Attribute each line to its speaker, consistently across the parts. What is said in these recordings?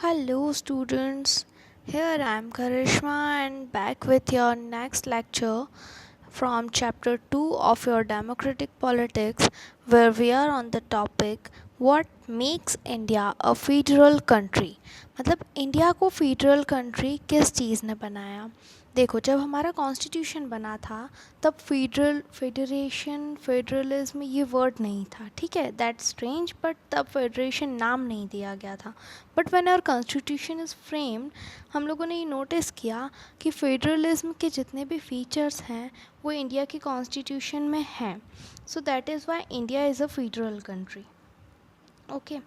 Speaker 1: Hello, students. Here I am Karishma and back with your next lecture from chapter 2 of your democratic politics, where we are on the topic what makes India a federal country. मतलब India को federal country किस चीज़ ने बनाया। देखो, जब हमारा constitution बना था तब फेडरेशन फेडरलिज्म ये वर्ड नहीं था, ठीक है, दैट स्ट्रेंज, बट तब फेडरेशन नाम नहीं दिया गया था। But when our constitution is framed, हम लोगों ने ये नोटिस किया कि फेडरलिज्म के जितने भी फीचर्स हैं वो इंडिया की कॉन्स्टिट्यूशन में हैं। So that is why India is a federal country. Okay,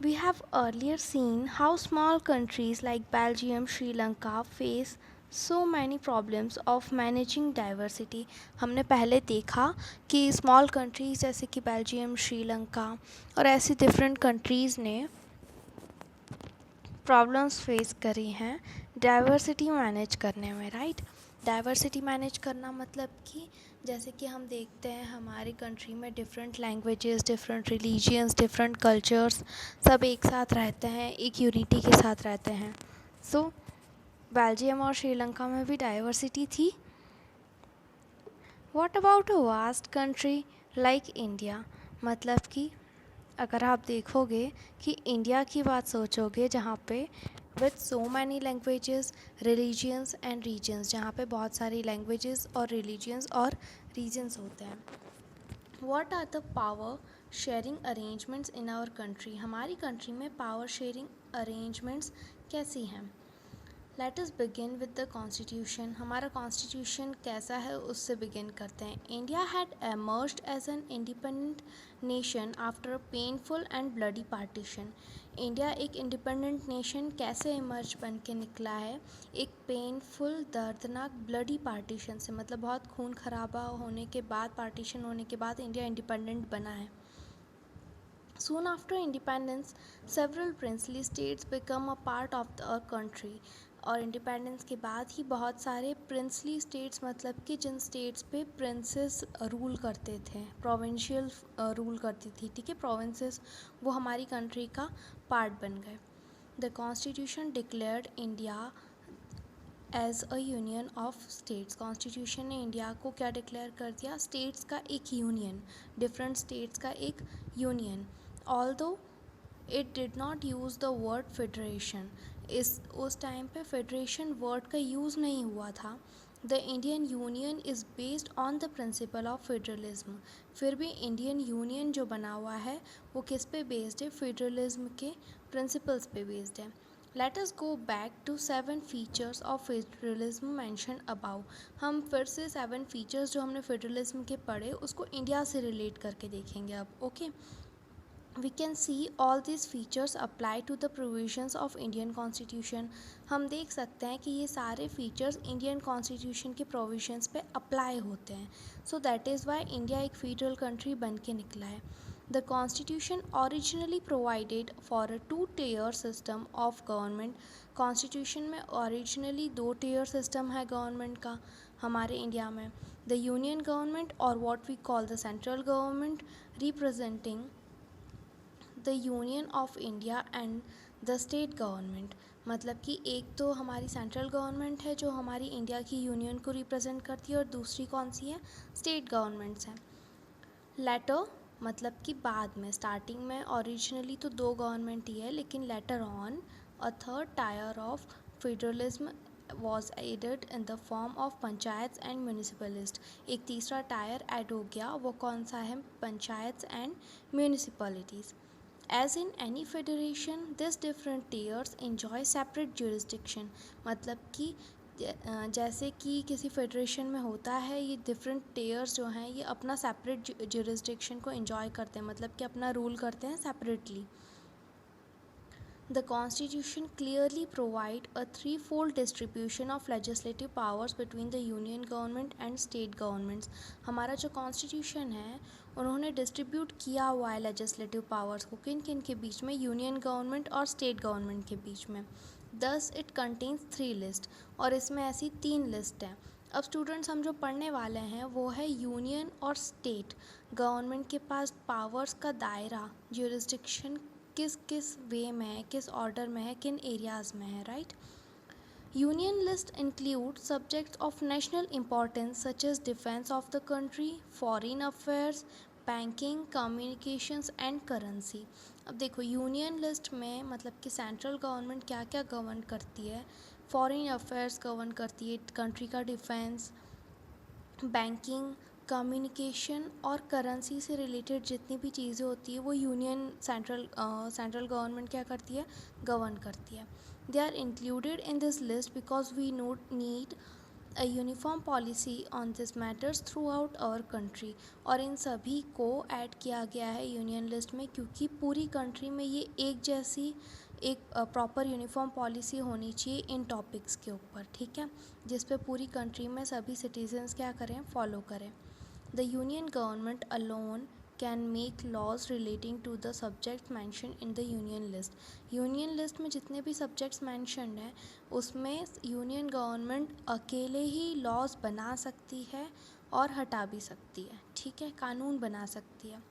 Speaker 1: we have earlier seen how small countries like Belgium, Sri Lanka face so many problems of managing diversity. हमने पहले देखा कि small countries जैसे कि Belgium, Sri Lanka और ऐसी different countries ने problems face करी हैं डाइवर्सिटी मैनेज करने में, राइट। डाइवर्सिटी मैनेज करना मतलब कि जैसे कि हम देखते हैं हमारी कंट्री में different languages, different religions, different cultures सब एक साथ रहते हैं, एक यूनिटी के साथ रहते हैं। सो बेल्जियम और श्रीलंका में भी डाइवर्सिटी थी। What about a vast country like India, मतलब कि अगर आप देखोगे कि इंडिया की बात सोचोगे जहाँ पे with so many languages, religions and regions, जहाँ पे बहुत सारी लैंग्वेजेस और रिलीजियंस और रीजन्स होते हैं। What are the power sharing arrangements in our country, हमारी कंट्री में पावर शेयरिंग अरेंजमेंट्स कैसी हैं। Let us begin with the constitution, हमारा कॉन्स्टिट्यूशन कैसा है उससे बिगिन करते हैं। India had emerged as an independent nation after a painful and bloody partition. India एक इंडिपेंडेंट नेशन कैसे इमर्ज बन के निकला है, एक पेनफुल दर्दनाक ब्लडी पार्टीशन से, मतलब बहुत खून खराबा होने के बाद, पार्टीशन होने के बाद इंडिया इंडिपेंडेंट बना है। Soon after independence, several princely states become a part of the country. और इंडिपेंडेंस के बाद ही बहुत सारे प्रिंसली स्टेट्स, मतलब कि जिन स्टेट्स पे प्रिंसेस रूल करते थे, प्रोविंशियल रूल करती थी, ठीक है, प्रोविंसेस, वो हमारी कंट्री का पार्ट बन गए। The constitution declared India as a union of states, constitution ने इंडिया को क्या डिक्लेयर कर दिया, स्टेट्स का एक यूनियन, डिफरेंट स्टेट्स का एक union. Although it did not use the word federation, उस टाइम पे फेडरेशन वर्ड का यूज़ नहीं हुआ था। The Indian union is based on the principle of federalism, फिर भी इंडियन यूनियन जो बना हुआ है वो किस पे बेस्ड है, फेडरलिज्म के प्रिंसिपल्स पे बेस्ड है। Let us go back to 7 features of federalism mention above, हम फिर से 7 फीचर्स जो हमने फेडरलिज्म के पढ़े उसको इंडिया से रिलेट करके देखेंगे अब। Okay, we can see all these features apply to the provisions of Indian Constitution, हम देख सकते हैं कि ये सारे फीचर्स इंडियन कॉन्स्टिट्यूशन के प्रोविजंस पे अप्लाई होते हैं। So that is why India एक फेडरल कंट्री बन के निकला है। The constitution originally provided for a 2-tier system of government, constitution में ओरिजिनली 2-tier सिस्टम है गवर्नमेंट का हमारे इंडिया में। द यूनियन गवर्नमेंट और what we call the central government representing the union of India and the state government, मतलब कि एक तो हमारी सेंट्रल गवर्नमेंट है जो हमारी इंडिया की यूनियन को रिप्रेजेंट करती है और दूसरी कौन सी है, स्टेट गवर्नमेंट्स हैं। लेटर मतलब कि बाद में, स्टार्टिंग में ओरिजिनली तो 2 गवर्नमेंट ही है, लेकिन later on a third tier of federalism was added in the form of panchayat and municipalities, एक तीसरा टायर ऐड हो गया, वो कौन सा है, panchayat and municipalities. As in any federation, these different tiers enjoy separate jurisdiction, मतलब कि जैसे कि किसी फेडरेशन में होता है, ये डिफरेंट टेयर्स जो हैं ये अपना सेपरेट जुरिस्डिक्शन को एंजॉय करते हैं, मतलब कि अपना रूल करते हैं separately. The Constitution clearly provide a threefold distribution of legislative powers between the union government and state governments, हमारा जो कॉन्स्टिट्यूशन है उन्होंने डिस्ट्रीब्यूट किया हुआ है लेजिस्लेटिव पावर्स को किन किन के बीच में, यूनियन गवर्नमेंट और स्टेट गवर्नमेंट के बीच में। दस इट कंटेन्स 3 लिस्ट, और इसमें ऐसी 3 लिस्ट हैं। अब स्टूडेंट्स हम जो पढ़ने वाले हैं वो है यूनियन और स्टेट गवर्नमेंट के पास पावर्स का दायरा, ज्यूरिसडिक्शन किस किस वे में है, किस ऑर्डर में है, किन एरियाज़ में है, right. Union list include subjects of national importance such as defense of the country, foreign affairs, banking, communications and currency। अब देखो यूनियन लिस्ट में मतलब कि सेंट्रल गवर्नमेंट क्या क्या गवर्न करती है, फॉरेन अफेयर्स गवर्न करती है, कंट्री का डिफेंस, बैंकिंग, कम्युनिकेशन और करेंसी से रिलेटेड जितनी भी चीज़ें होती है वो यूनियन सेंट्रल गवर्नमेंट क्या करती है, गवर्न करती है। They are included in this list because we need a uniform policy on this matters throughout our country। और इन सभी को ऐड किया गया है यूनियन लिस्ट में क्योंकि पूरी कंट्री में ये एक जैसी एक प्रॉपर यूनिफॉर्म पॉलिसी होनी चाहिए इन टॉपिक्स के ऊपर, ठीक है, जिस पे पूरी कंट्री में सभी सिटीजन्स क्या करें, फॉलो करें। The union government alone can make laws relating to the subject mentioned in the union list. Union list में जितने भी सब्जेक्ट्स मैंशन हैं उसमें यूनियन गवर्नमेंट अकेले ही लॉज बना सकती है और हटा भी सकती है, ठीक है, कानून बना सकती है।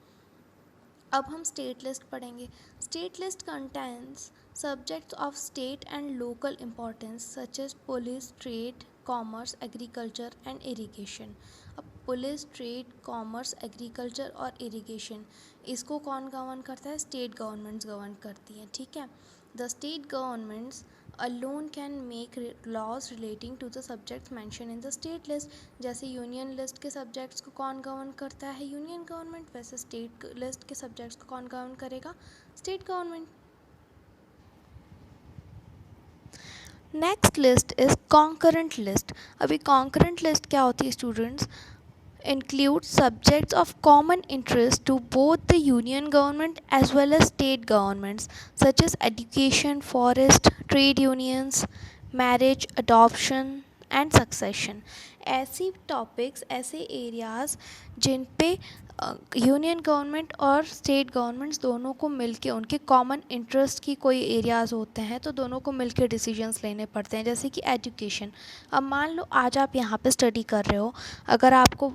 Speaker 1: अब हम स्टेट लिस्ट पढ़ेंगे। State list contains subjects of state and local importance such as police, trade, commerce, agriculture and irrigation. अब पुलिस, ट्रेड, कॉमर्स, एग्रीकल्चर और इरिगेशन इसको कौन गवर्न करता है, स्टेट गवर्नमेंट्स गवर्न करती हैं, ठीक है। The state governments alone can make laws relating to the subjects mentioned in the state list। जैसे यूनियन लिस्ट के सब्जेक्ट्स को कौन गवर्न करता है, यूनियन गवर्नमेंट, वैसे स्टेट लिस्ट के सब्जेक्ट्स को कौन गवर्न करेगा, state government. Next list is concurrent list. अभी कॉन्करेंट लिस्ट क्या होती है students, includes subjects of common interest to both the union government as well as state governments such as education, forest, trade unions, marriage, adoption and succession। ऐसी topics, ऐसे areas जिन पे union government और state governments दोनों को मिलके उनके common interest की कोई एरियाज़ होते हैं तो दोनों को मिलके डिसीजंस लेने पड़ते हैं। जैसे कि एजुकेशन, अब मान लो आज आप यहाँ पे स्टडी कर रहे हो, अगर आपको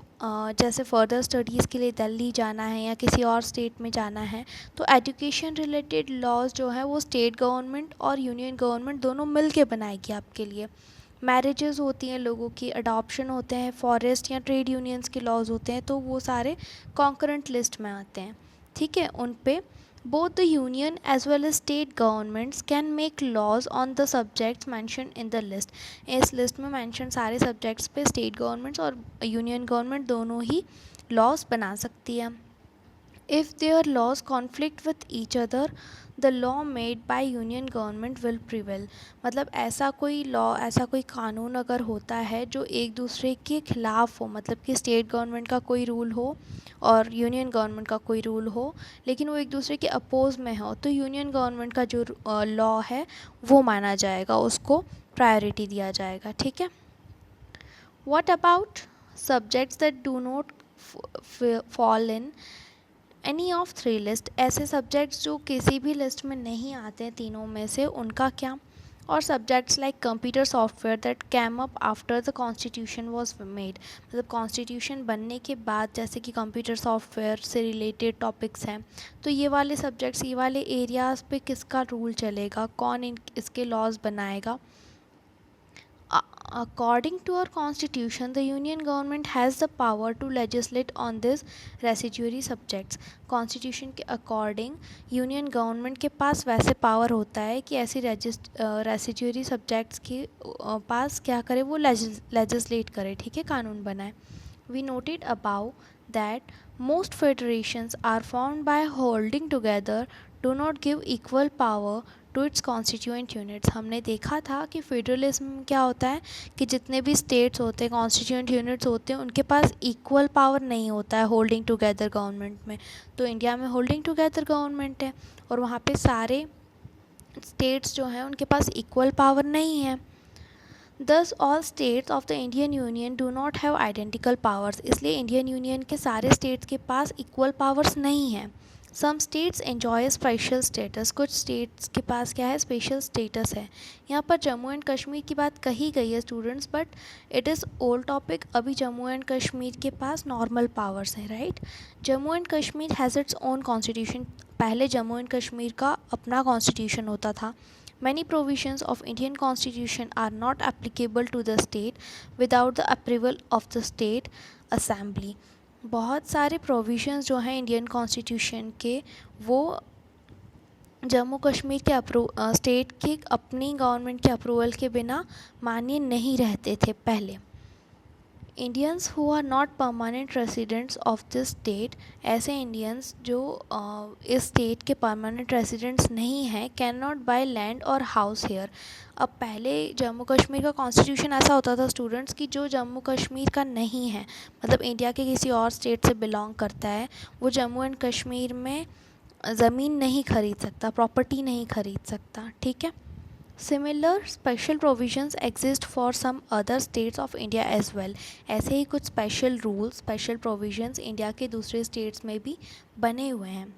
Speaker 1: जैसे फर्दर स्टडीज़ के लिए दिल्ली जाना है या किसी और स्टेट में जाना है तो एजुकेशन रिलेटेड लॉज जो है वो स्टेट गवर्नमेंट और यूनियन गवर्नमेंट दोनों मिल के बनाएगी आपके लिए। मैरिजेज़ होती हैं लोगों की, अडॉप्शन होते हैं, फॉरेस्ट या ट्रेड यूनियंस के लॉज होते हैं, तो वो सारे कॉन्करेंट लिस्ट में आते हैं, ठीक है। उन पे both the union as well as state governments can make laws on the subjects mentioned in the list. इस लिस्ट में मैंशन सारे सब्जेक्ट्स पे स्टेट गवर्नमेंट्स और यूनियन गवर्नमेंट दोनों ही लॉज बना सकती है। If their laws conflict with each other, the law made by union government will prevail। मतलब ऐसा कोई लॉ, ऐसा कोई कानून अगर होता है जो एक दूसरे के ख़िलाफ़ हो, मतलब कि स्टेट गवर्नमेंट का कोई रूल हो और यूनियन गवर्नमेंट का कोई रूल हो लेकिन वो एक दूसरे के अपोज़ में हो, तो यूनियन गवर्नमेंट का जो लॉ है वो माना जाएगा, उसको प्रायोरिटी दिया जाएगा, ठीक है। What about subjects that do not fall in any of three list? ऐसे सब्जेक्ट्स जो किसी भी लिस्ट में नहीं आते हैं तीनों में से, उनका क्या? और subjects like computer software that cam up after the constitution was made. मतलब कॉन्स्टिट्यूशन बनने के बाद जैसे कि कंप्यूटर सॉफ्टवेयर से रिलेटेड टॉपिक्स हैं, तो ये वाले सब्जेक्ट्स, ये वाले एरियाज़ पे किसका रूल चलेगा, कौन इसके लॉज बनाएगा? According to our constitution, the union government has the power to legislate on this residuary subjects। Constitution के अकॉर्डिंग यूनियन गवर्नमेंट के पास वैसे पावर होता है कि ऐसी रेसिड्यूरी सब्जेक्ट्स के पास क्या करे, वो लेजिस्लेट करे, ठीक है, कानून बनाए। We noted above that most federations are formed by holding together do not give equal power to its constituent units. हमने देखा था कि फेडरलिज्म क्या होता है कि जितने भी स्टेट्स होते हैं, कॉन्स्टिट्यूएंट यूनिट्स होते हैं, उनके पास इक्वल पावर नहीं होता है होल्डिंग टुगेदर गवर्नमेंट में। तो इंडिया में होल्डिंग टुगेदर गवर्नमेंट है और वहाँ पे सारे स्टेट्स जो हैं उनके पास इक्वल पावर नहीं है। Thus all states of the Indian union do not have identical powers. इसलिए इंडियन यूनियन के सारे स्टेट्स के पास इक्वल पावर्स नहीं हैं। Some states enjoy special status. कुछ स्टेट्स के पास क्या है, स्पेशल स्टेटस है। यहाँ पर जम्मू एंड कश्मीर की बात कही गई है students, but it is old topic. अभी जम्मू एंड कश्मीर के पास नॉर्मल पावर्स हैं, right. Jammu and Kashmir has its own constitution. पहले जम्मू एंड कश्मीर का अपना कॉन्स्टिट्यूशन होता था। Many provisions of Indian Constitution are not applicable to the state without the approval of the state assembly. बहुत सारे प्रोविजंस जो हैं इंडियन कॉन्स्टिट्यूशन के वो जम्मू कश्मीर के स्टेट की अपनी गवर्नमेंट के अप्रूवल के बिना मान्य नहीं रहते थे पहले। Indians who are not permanent residents of this state, ऐसे इंडियंस जो इस स्टेट के परमानेंट रेसिडेंट्स नहीं हैं, can not buy land or house here. अब पहले जम्मू कश्मीर का कॉन्स्टिट्यूशन ऐसा होता था स्टूडेंट्स कि जो जम्मू कश्मीर का नहीं है, मतलब इंडिया के किसी और स्टेट से बिलोंग करता है, वो जम्मू एंड कश्मीर में ज़मीन नहीं खरीद सकता, प्रॉपर्टी नहीं खरीद सकता। ठीक है। Similar special provisions exist for some other states of India as well. ऐसे ही कुछ special rules, special provisions India के दूसरे स्टेट्स में भी बने हुए हैं।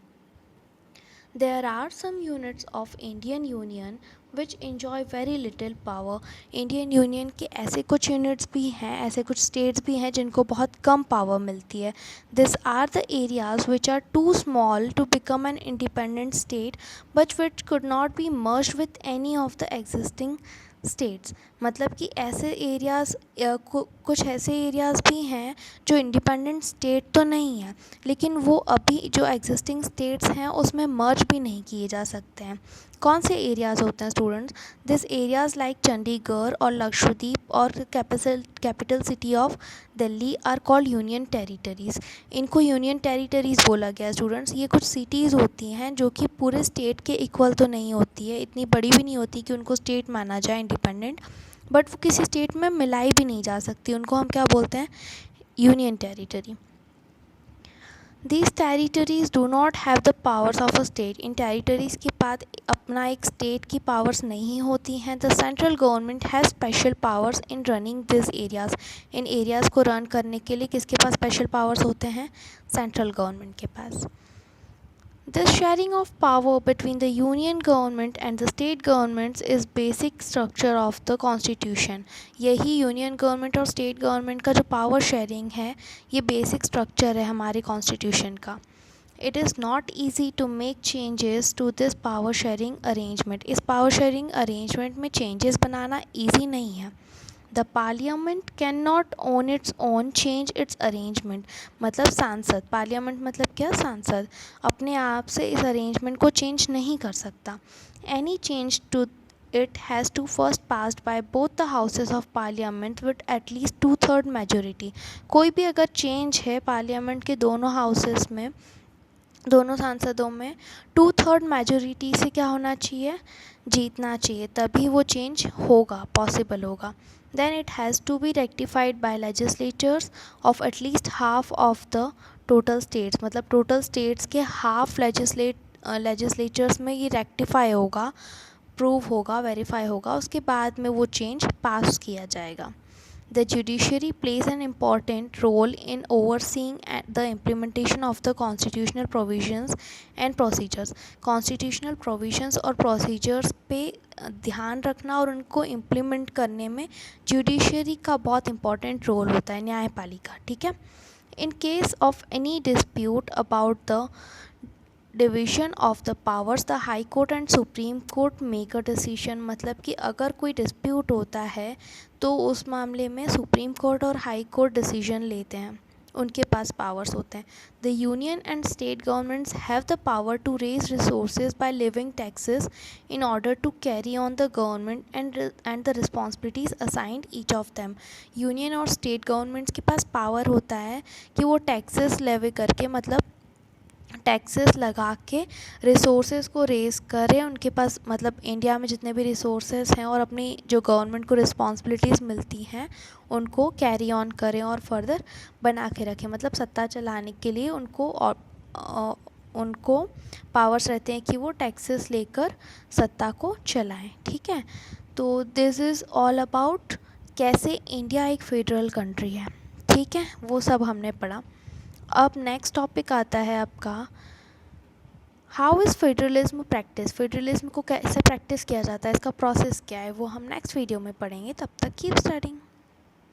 Speaker 1: There are some units of Indian Union which enjoy very little power. Indian Union के ऐसे कुछ यूनिट्स भी हैं, ऐसे कुछ स्टेट्स भी हैं जिनको बहुत कम पावर मिलती है। These are the areas which are too small to become an independent state but which could not be merged with any of the existing states. मतलब कि ऐसे एरियाज़ कुछ ऐसे एरियाज़ भी हैं जो इंडिपेंडेंट स्टेट तो नहीं है, लेकिन वो अभी जो एग्जिस्टिंग स्टेट्स हैं उसमें मर्ज भी नहीं किए जा सकते हैं। कौन से एरियाज़ होते हैं students? These areas like Chandigarh और लक्षद्वीप और capital city of Delhi are called union territories. इनको यूनियन टेरिटरीज़ बोला गया स्टूडेंट्स। ये कुछ सिटीज़ होती हैं जो कि पूरे स्टेट के इक्वल तो नहीं होती है, इतनी बड़ी भी नहीं होती कि उनको स्टेट माना जाए इंडिपेंडेंट, बट वो किसी स्टेट में मिलाई भी नहीं जा सकती, उनको हम क्या बोलते हैं? Union territory. These territories do not have the powers of a state. In territories के पास अपना एक स्टेट की पावर्स नहीं होती हैं। The central government has special powers in running this areas. In areas को रन करने के लिए किसके पास स्पेशल पावर्स होते हैं? सेंट्रल गवर्नमेंट के पास। This sharing of power between the union government and the state governments is basic structure of the constitution. यही union government और स्टेट गवर्नमेंट का जो पावर शेयरिंग है, ये बेसिक स्ट्रक्चर है हमारे कॉन्स्टिट्यूशन का। It is not easy to make changes to this power sharing arrangement. इस पावर शेयरिंग अरेंजमेंट में चेंजेस बनाना ईजी नहीं है। The parliament can not on its own change it's arrangement. मतलब सांसद, पार्लियामेंट मतलब क्या? सांसद अपने आप से इस अरेंजमेंट को चेंज नहीं कर सकता। Any change to it has to first passed by both the houses of parliament with at least 2/3 majority. कोई भी अगर चेंज है पार्लियामेंट के दोनों हाउसेस में, दोनों सांसदों में 2/3 मेजोरिटी से क्या होना चाहिए? जीतना चाहिए, तभी वो चेंज होगा, पॉसिबल होगा। Then it has to be rectified by legislatures of at least half of the total states. मतलब टोटल स्टेट्स के हाफ लेजिस्लेचर्स में ये रेक्टिफाई होगा, प्रूव होगा, वेरीफाई होगा, उसके बाद में वो चेंज पास किया जाएगा। The judiciary plays an important role in overseeing the implementation of the constitutional provisions and procedures. Constitutional provisions और procedures पे ध्यान रखना और उनको implement करने में judiciary का बहुत important role होता है, न्यायपालिका। ठीक है। In case of any dispute about the division of the powers, the high court and supreme court make a decision. मतलब कि अगर कोई डिस्प्यूट होता है तो उस मामले में सुप्रीम कोर्ट और हाई कोर्ट डिसीजन लेते हैं, उनके पास पावर्स होते हैं। The union and state governments have the power to raise resources by levying taxes in order to carry on the government and the responsibilities assigned each of them. Union और state governments के पास power होता है कि वो taxes लेवे करके, मतलब टैक्सेस लगा के रिसोर्सेज को रेस करें, उनके पास मतलब इंडिया में जितने भी रिसोर्सेज हैं और अपनी जो गवर्नमेंट को रिस्पॉन्सिबिलिटीज़ मिलती हैं उनको कैरी ऑन करें और फर्दर बना के रखें। मतलब सत्ता चलाने के लिए उनको पावर्स रहते हैं कि वो टैक्सेस लेकर सत्ता को चलाएं। ठीक है। तो दिस इज़ ऑल अबाउट कैसे इंडिया एक फेडरल कंट्री है। ठीक है, वो सब हमने पढ़ा। अब नेक्स्ट टॉपिक आता है आपका how is federalism practice. Federalism को कैसे प्रैक्टिस किया जाता है, इसका प्रोसेस क्या है, वो हम नेक्स्ट वीडियो में पढ़ेंगे। तब तक कीप स्टडीइंग।